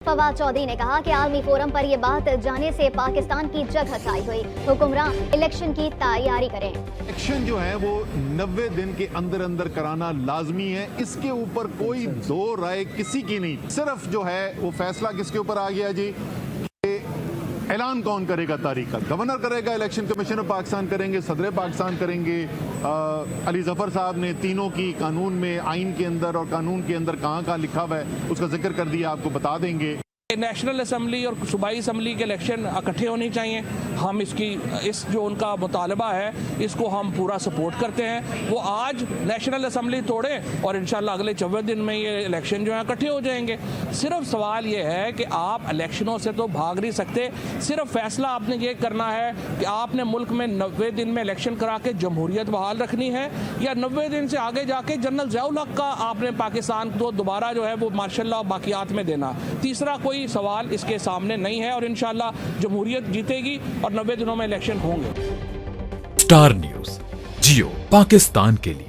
फवाद चौधरी ने कहा कि आलमी फोरम पर यह बात जाने से पाकिस्तान की जगह हटाई हुई। हुक्मरान इलेक्शन की तैयारी करें। इलेक्शन जो है वो 90 दिन के अंदर अंदर कराना लाजमी है। इसके ऊपर कोई दो राय किसी की नहीं। सिर्फ जो है वो फैसला किसके ऊपर आ गया जी, ऐलान कौन करेगा तारीख का। गवर्नर करेगा, इलेक्शन कमीशन पाकिस्तान करेंगे, सदर पाकिस्तान करेंगे। अली जफर साहब ने तीनों की कानून में, आइन के अंदर और कानून के अंदर कहाँ लिखा हुआ है उसका जिक्र कर दिया, आपको बता देंगे। नेशनल असम्बली और सूबाई असम्बली के इलेक्शन इकट्ठे होने चाहिए। हम इस जो उनका मुतालबा है इसको हम पूरा सपोर्ट करते हैं। वो आज नेशनल असम्बली तोड़ें और इंशाल्लाह अगले 24 दिन में ये इलेक्शन जो है इकट्ठे हो जाएंगे। सिर्फ सवाल ये है कि आप इलेक्शनों से तो भाग नहीं सकते। सिर्फ फैसला आपने ये करना है कि आपने मुल्क में 90 दिन में इलेक्शन करा के जमहूरियत बहाल रखनी है, या 90 दिन से आगे जाके जनरल ज़ियाउल हक का आपने पाकिस्तान को दोबारा जो है वो मार्शल लॉ बाकियात में देना। तीसरा कोई सवाल इसके सामने नहीं है और इंशाल्लाह जमहूरियत जीतेगी और 90 दिनों में इलेक्शन होंगे। स्टार न्यूज़, जियो पाकिस्तान के लिए।